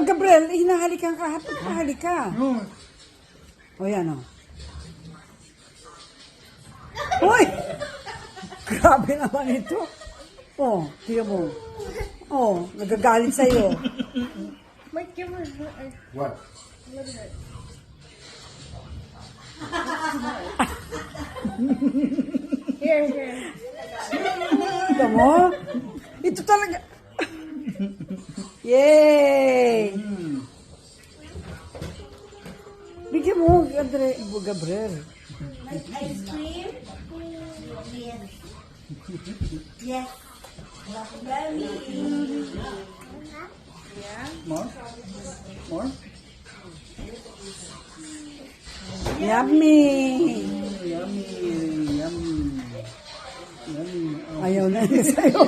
Gabriel, hinahalikan ka. Halik ka. O yan o. Hoy! Grabe naman ito. Oh, tiyo mo. Oh, nagagalit sa'yo. Mike, give her What? a little bit. Here. Ito mo? Ito talaga. Yay! Bigyan mo, Gabriel. Like ice cream? Yes. Yes. Yummy. More? More? Yummy! Yummy. Yummy. Yummy. Ayaw na niya sa'yo.